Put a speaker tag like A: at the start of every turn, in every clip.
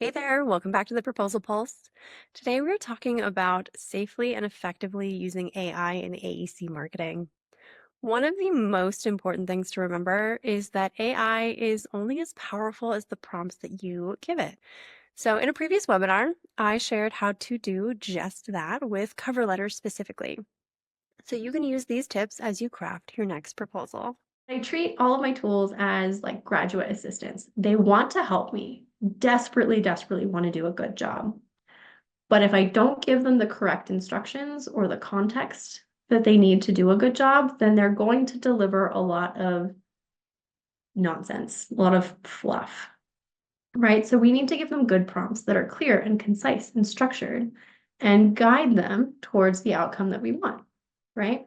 A: Hey there, welcome back to the Proposal Pulse. Today we're talking about safely and effectively using AI in AEC marketing. One of the most important things to remember is that AI is only as powerful as the prompts that you give it. So in a previous webinar, I shared how to do just that with cover letters specifically. So you can use these tips as you craft your next proposal.
B: I treat all of my tools as like graduate assistants. They want to help me, desperately, desperately want to do a good job. But if I don't give them the correct instructions or the context that they need to do a good job, then they're going to deliver a lot of nonsense, a lot of fluff, right? So we need to give them good prompts that are clear and concise and structured and guide them towards the outcome that we want, right?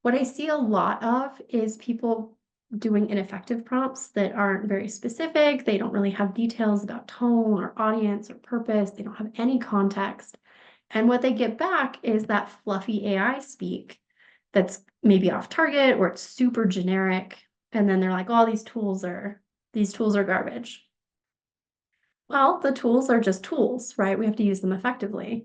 B: What I see a lot of is people doing ineffective prompts that aren't very specific. They don't really have details about tone or audience or purpose. They don't have any context. And what they get back is that fluffy AI speak that's maybe off target or it's super generic. And then they're like, oh, these tools are garbage. Well, the tools are just tools, right? We have to use them effectively.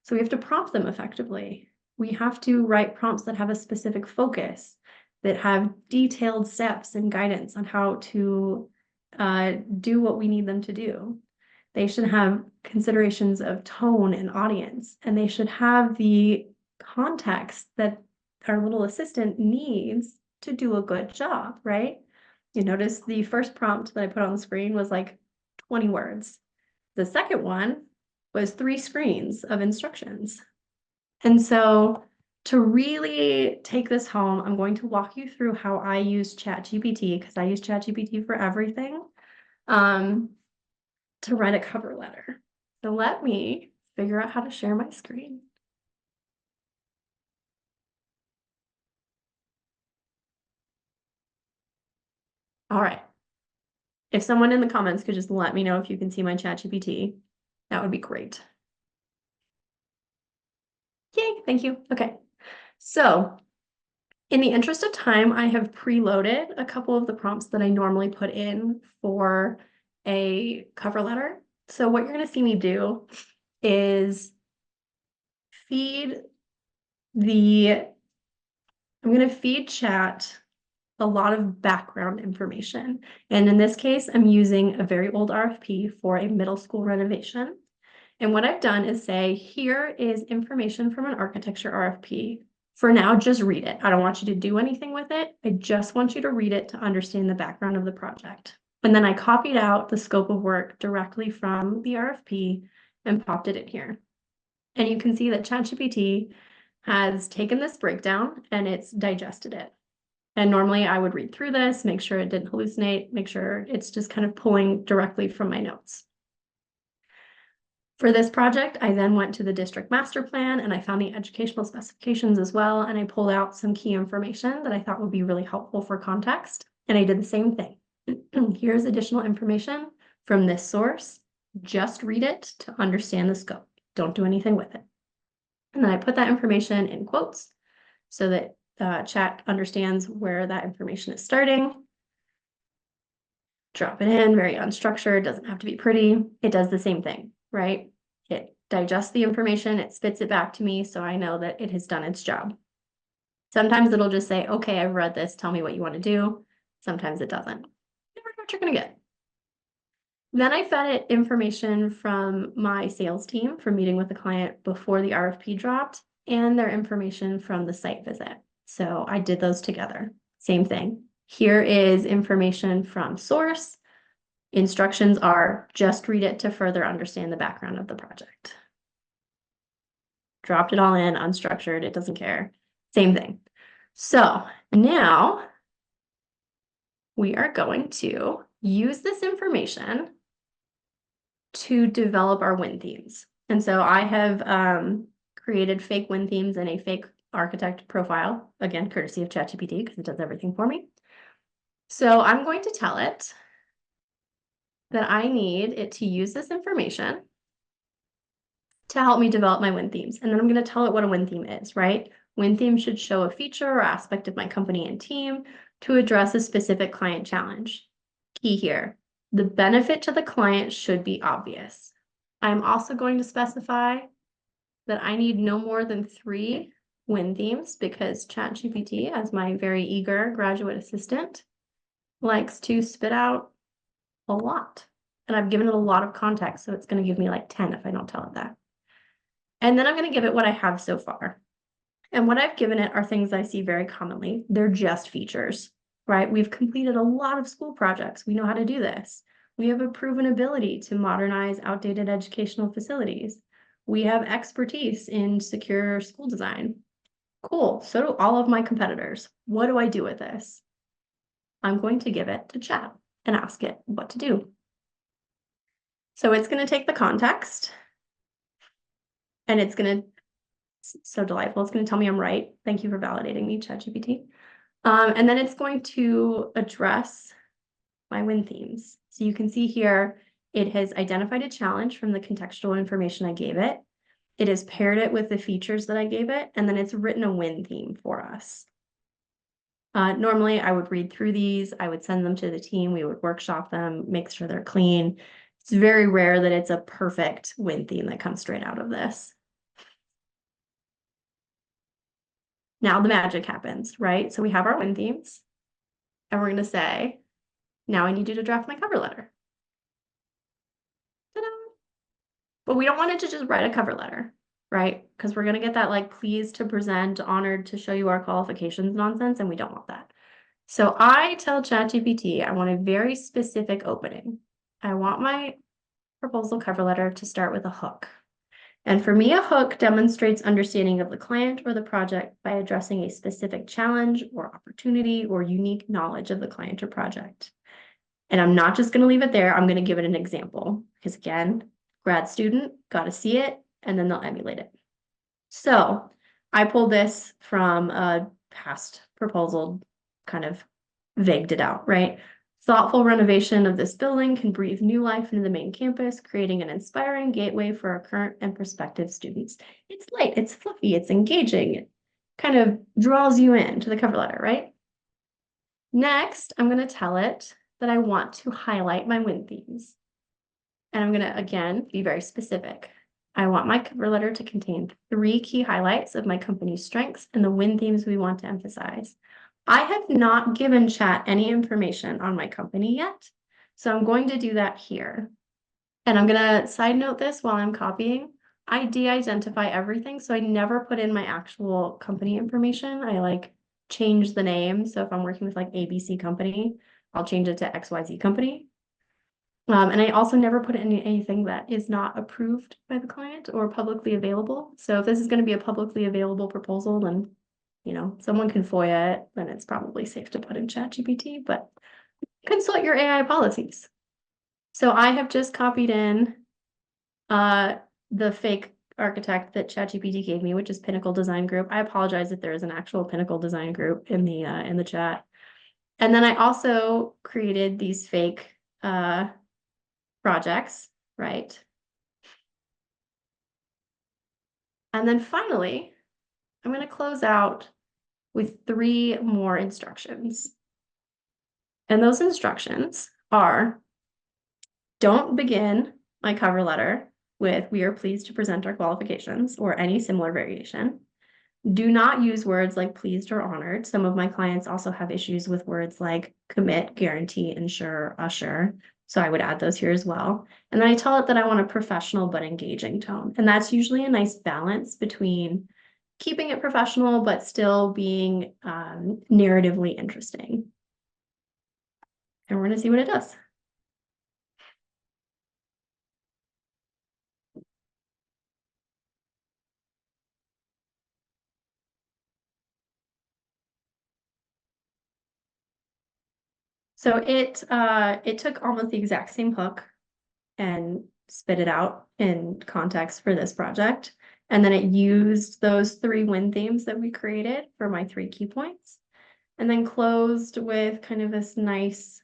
B: So we have to prompt them effectively. We have to write prompts that have a specific focus, that have detailed steps and guidance on how to do what we need them to do. They should have considerations of tone and audience, and they should have the context that our little assistant needs to do a good job, right? You notice the first prompt that I put on the screen was like 20 words. The second one was 3 screens of instructions. And so to really take this home, I'm going to walk you through how I use ChatGPT, because I use ChatGPT for everything, um, to write a cover letter. So let me figure out how to share my screen. All right. If someone in the comments could just let me know if you can see my ChatGPT, that would be great. Yay, thank you. Okay. So in the interest of time, I have preloaded a couple of the prompts that I normally put in for a cover letter. So what you're going to see me do is feed I'm going to feed chat a lot of background information. And in this case, I'm using a very old RFP for a middle school renovation. And what I've done is say, here is information from an architecture RFP. For now, just read it. I don't want you to do anything with it. I just want you to read it to understand the background of the project. And then I copied out the scope of work directly from the RFP and popped it in here. And you can see that ChatGPT has taken this breakdown and it's digested it. And normally I would read through this, make sure it didn't hallucinate, make sure it's just kind of pulling directly from my notes. For this project, I then went to the district master plan and I found the educational specifications as well. And I pulled out some key information that I thought would be really helpful for context. And I did the same thing. Here's additional information from this source. Just read it to understand the scope. Don't do anything with it. And then I put that information in quotes so that chat understands where that information is starting. Drop it in, very unstructured, doesn't have to be pretty. It does the same thing, right? It digests the information, it spits it back to me, so I know that it has done its job. Sometimes it'll just say, okay, I've read this, tell me what you want to do. Sometimes it doesn't. Never know what you're going to get. Then I fed it information from my sales team from meeting with the client before the RFP dropped and their information from the site visit. So I did those together. Same thing. Here is information from source. Instructions are just read it to further understand the background of the project. Dropped it all in, unstructured, it doesn't care. Same thing. So now we are going to use this information to develop our win themes. And so I have created fake win themes in a fake architect profile, again, courtesy of ChatGPT because it does everything for me. So I'm going to tell it that I need it to use this information to help me develop my win themes. And then I'm going to tell it what a win theme is, right? Win theme should show a feature or aspect of my company and team to address a specific client challenge. Key here, The benefit to the client should be obvious. I'm also going to specify that I need no more than 3 win themes because ChatGPT, as my very eager graduate assistant, likes to spit out a lot. And I've given it a lot of context, so it's going to give me like 10 if I don't tell it that. And then I'm going to give it what I have so far. And what I've given it are things I see very commonly. They're just features, right? We've completed a lot of school projects. We know how to do this. We have a proven ability to modernize outdated educational facilities. We have expertise in secure school design. Cool. So do all of my competitors. What do I do with this? I'm going to give it to chat and ask it what to do. So it's going to take the context and it's going to, so delightful. It's going to tell me I'm right. Thank you for validating me, ChatGPT. And then it's going to address my win themes. So you can see here, it has identified a challenge from the contextual information I gave it. It has paired it with the features that I gave it, and then it's written a win theme for us. Normally, I would read through these. I would send them to the team. We would workshop them, make sure they're clean. It's very rare that it's a perfect win theme that comes straight out of this. Now the magic happens, right? So we have our win themes, and we're going to say, now I need you to draft my cover letter. Ta-da! But we don't want it to just write a cover letter, right? Because we're going to get that like pleased to present, honored to show you our qualifications nonsense, and we don't want that. So I tell ChatGPT I want a very specific opening. I want my proposal cover letter to start with a hook. And for me, a hook demonstrates understanding of the client or the project by addressing a specific challenge or opportunity or unique knowledge of the client or project. And I'm not just going to leave it there. I'm going to give it an example because again, grad student, got to see it, and then they'll emulate it. So I pulled this from a past proposal, kind of vagued it out, right? Thoughtful renovation of this building can breathe new life into the main campus, creating an inspiring gateway for our current and prospective students. It's light, it's fluffy, it's engaging, it kind of draws you in to the cover letter, right? Next, I'm going to tell it that I want to highlight my win themes. And I'm going to, again, be very specific. I want my cover letter to contain 3 key highlights of my company's strengths and the win themes we want to emphasize. I have not given chat any information on my company yet, so I'm going to do that here. And I'm going to side note this while I'm copying. I de-identify everything, so I never put in my actual company information. I like change the name. So if I'm working with like ABC company, I'll change it to XYZ company. And I also never put in anything that is not approved by the client or publicly available. So if this is going to be a publicly available proposal, then, you know, someone can FOIA it, then it's probably safe to put in ChatGPT, but consult your AI policies. So I have just copied in the fake architect that ChatGPT gave me, which is Pinnacle Design Group. I apologize if there is an actual Pinnacle Design Group in the chat. And then I also created these fake projects, right? And then finally, I'm going to close out with 3 more instructions. And those instructions are, don't begin my cover letter with "we are pleased to present our qualifications" or any similar variation. Do not use words like pleased or honored. Some of my clients also have issues with words like commit, guarantee, ensure, assure. So I would add those here as well. And then I tell it that I want a professional but engaging tone. And that's usually a nice balance between keeping it professional, but still being narratively interesting. And we're going to see what it does. So it took almost the exact same hook and spit it out in context for this project. And then it used those 3 win themes that we created for my 3 key points. And then closed with kind of this nice,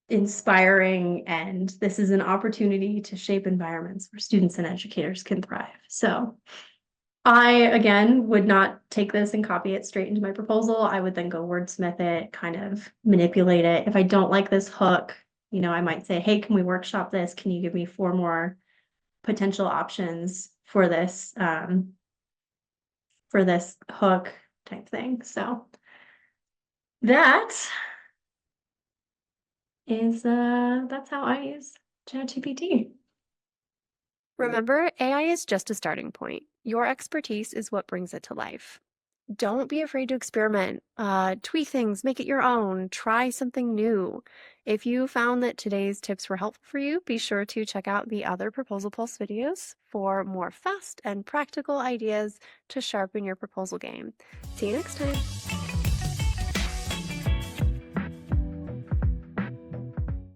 B: inspiring, and this is an opportunity to shape environments where students and educators can thrive. So I, again, would not take this and copy it straight into my proposal. I would then go wordsmith it, kind of manipulate it. If I don't like this hook, I might say, hey, can we workshop this? Can you give me four more potential options for this hook type thing? So that that's how I use ChatGPT.
A: Remember, AI is just a starting point. Your expertise is what brings it to life. Don't be afraid to experiment, tweak things, make it your own, try something new. If you found that today's tips were helpful for you, be sure to check out the other Proposal Pulse videos for more fast and practical ideas to sharpen your proposal game. See you next time.